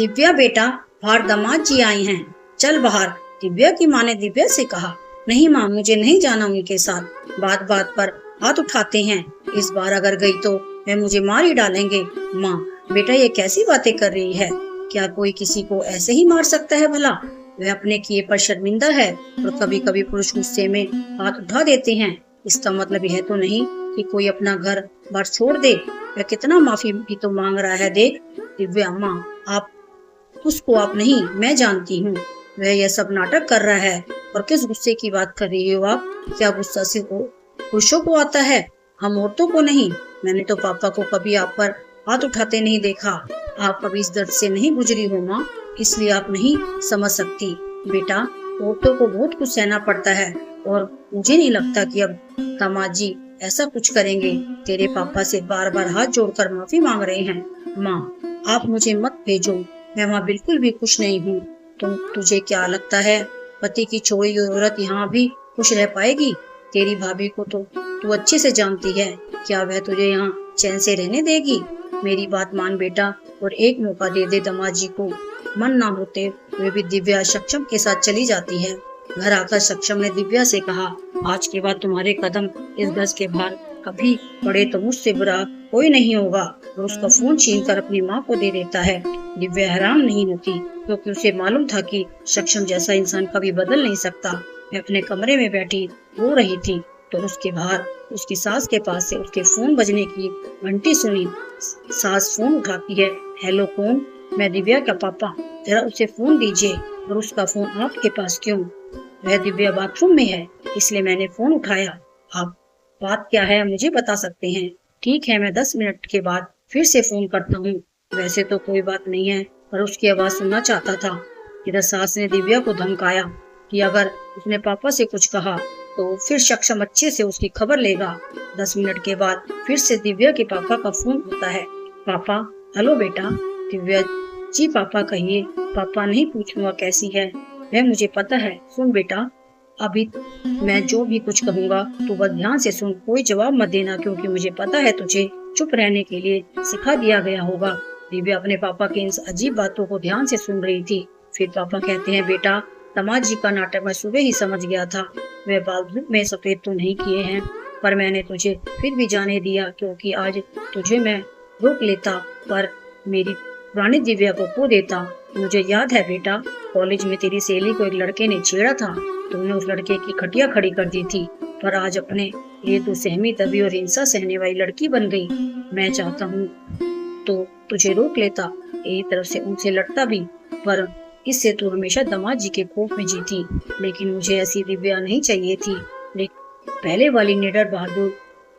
दिव्या बेटा, बाहर दामाद जी आए हैं, चल बाहर। दिव्या की माँ ने दिव्या से कहा, नहीं माँ, मुझे नहीं जाना उनके साथ। बात बात पर हाथ उठाते हैं, इस बार अगर गई तो वे मुझे मार ही डालेंगे। माँ, बेटा ये कैसी बातें कर रही है? क्या कोई किसी को ऐसे ही मार सकता है भला? वह अपने किए पर शर्मिंदा है और कभी कभी पुरुष गुस्से में हाथ उठा देते हैं। इसका मतलब यह तो नहीं कि कोई अपना घर बार छोड़ दे। वह कितना माफी भी तो मांग रहा है, देख। दिव्या माँ, आप उसको आप नहीं, मैं जानती हूँ। वह यह सब नाटक कर रहा है। और किस गुस्से की बात कर रही हो आप? क्या गुस्सा सिर्फ पुरुषों को आता है, हम औरतों को नहीं? मैंने तो पापा को कभी आप पर हाथ उठाते नहीं देखा। आप कभी इस दर्द से नहीं गुजरी हो माँ, इसलिए आप नहीं समझ सकती। बेटा, औरतों को बहुत कुछ सहना पड़ता है और मुझे नहीं लगता कि अब दामाद जी ऐसा कुछ करेंगे। तेरे पापा से बार बार हाथ जोड़कर माफी मांग रहे हैं। माँ, आप मुझे मत भेजो, मैं वहाँ बिल्कुल भी खुश नहीं हूँ। तुझे क्या लगता है पति की छोड़ी हुई औरत यहाँ भी खुश रह पाएगी? तेरी भाभी को तो तू अच्छे से जानती है, क्या वह तुझे यहाँ चैन से रहने देगी? मेरी बात मान बेटा और एक मौका दे दे दामाद जी को। मन ना होते हुए भी दिव्या सक्षम के साथ चली जाती है। घर आकर सक्षम ने दिव्या से कहा, आज के बाद तुम्हारे कदम इस गज के बाहर कभी पड़े तो मुझसे बुरा कोई नहीं होगा। और उसका फोन छीन कर अपनी माँ को दे देता है। दिव्या हैरान नहीं होती क्योंकि उसे मालूम था कि सक्षम जैसा इंसान कभी बदल नहीं सकता। वह अपने कमरे में बैठी रो रही थी तो उसके बाहर उसकी सास के पास से उसके फोन बजने की घंटी सुनी। सास फोन उठाती है, हेलो कौन? मैं दिव्या का पापा, जरा उसे फोन दीजिए। और उसका फोन आपके पास क्यों? वह दिव्या बाथरूम में है, इसलिए मैंने फोन उठाया। आप बात क्या है मुझे बता सकते हैं? ठीक है, मैं 10 मिनट के बाद फिर से फोन करता हूँ। वैसे तो कोई बात नहीं है, पर उसकी आवाज सुनना चाहता था। इधर सास ने दिव्या को धमकाया कि अगर उसने पापा से कुछ कहा तो फिर सक्षम अच्छे से उसकी खबर लेगा। 10 मिनट के बाद फिर से दिव्या के पापा का फोन होता है। पापा, हेलो बेटा। दिव्या, जी पापा कहिए। पापा, नहीं पूछूंगा कैसी है, वह मुझे पता है। सुन बेटा, अभी मैं जो भी कुछ कहूँगा तो बस ध्यान से सुन, कोई जवाब मत देना, क्योंकि मुझे पता है तुझे चुप रहने के लिए सिखा दिया गया होगा। दिव्या अपने पापा की इन अजीब बातों को ध्यान से सुन रही थी। फिर पापा कहते हैं, बेटा, दामाद जी का नाटक मैं सुबह ही समझ गया था। वे बाल में सफेद तो नहीं किए हैं, पर मैंने तुझे फिर भी जाने दिया क्योंकि आज तुझे मैं रोक लेता पर मेरी पुरानी दिव्या को खो देता। मुझे याद है बेटा, कॉलेज में तेरी सहेली को एक लड़के ने छेड़ा था। तुमने उस लड़के की खटिया खड़ी कर दी थी, पर आज अपने लिए तो सहमी तभी और हिंसा सहने वाली लड़की बन गई। मैं चाहता हूँ तो तुझे रोक लेता, एक तरफ से उनसे लड़ता भी, पर इससे तू हमेशा दामाद जी के खौफ में जीती। लेकिन मुझे ऐसी दिव्या नहीं चाहिए थी, लेकिन पहले वाली निडर बहादुर,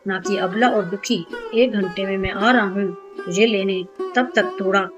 ना कि अबला और दुखी। 1 घंटे में मैं आ रहा हूँ तुझे लेने, तब तक थोड़ा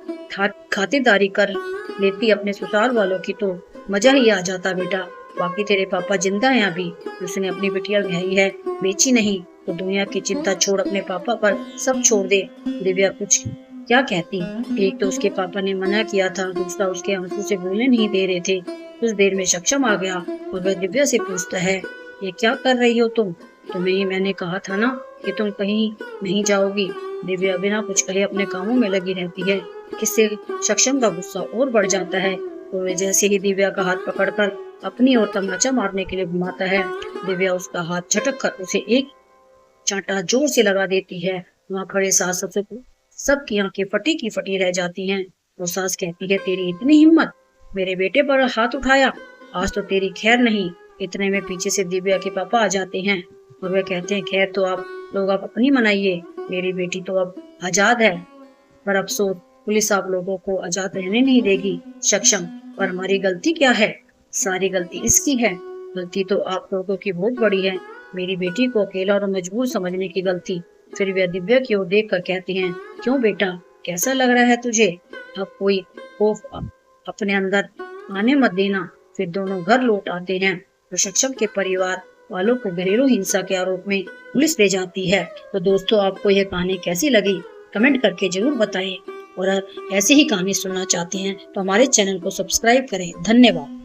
खातिरदारी कर लेती अपने ससुराल वालों की तो मजा ही आ जाता बेटा। बाकी तेरे पापा जिंदा हैं अभी, उसने अपनी बिटिया ब्याही है, बेची नहीं। तो दुनिया की चिंता छोड़ अपने पापा पर सब छोड़ दे। दिव्या कुछ क्या कहती। एक तो उसके पापा ने मना किया था, दूसरा उसके आंसू से बोलने नहीं दे रहे थे। कुछ देर में सक्षम आ गया और वह दिव्या से पूछता है, ये क्या कर रही हो तुम? तुम्हें ही मैंने कहा था ना कि तुम कहीं नहीं जाओगी। दिव्या बिना कुछ कहे अपने कामों में लगी रहती है। इससे सक्षम का गुस्सा और बढ़ जाता है। तो वे जैसे ही दिव्या का हाथ पकड़कर अपनी ओर तमाचा मारने के लिए घुमाता है, दिव्या उसका हाथ झटक कर उसे एक चांटा जोर से लगा देती है। वहाँ खड़े सास ससुर सबकी आंखें फटी की फटी रह जाती हैं। वो सास कहती है, तेरी इतनी हिम्मत, मेरे बेटे पर हाथ उठाया, आज तो तेरी खैर नहीं। इतने में पीछे से दिव्या के पापा आ जाते हैं और वे कहते हैं, खैर तो आप लोग आप अपनी मनाइए, मेरी बेटी तो अब आजाद है। पर अफसोस, पुलिस आप लोगों को आजाद रहने नहीं देगी। सक्षम, पर हमारी गलती क्या है? सारी गलती इसकी है। गलती तो आप लोगों की बहुत बड़ी है, मेरी बेटी को अकेला और मजबूर समझने की गलती। फिर वे दिव्या की ओर देख कर कहते हैं, क्यों बेटा, कैसा लग रहा है तुझे? अब कोई खौफ अपने अंदर आने मत देना। फिर दोनों घर लौट आते हैं तो सक्षम के परिवार वालों को घरेलू हिंसा के आरोप में पुलिस ले जाती है। तो दोस्तों, आपको यह कहानी कैसी लगी कमेंट करके जरूर बताएं। और ऐसी ही कहानी सुनना चाहते हैं तो हमारे चैनल को सब्सक्राइब करें। धन्यवाद।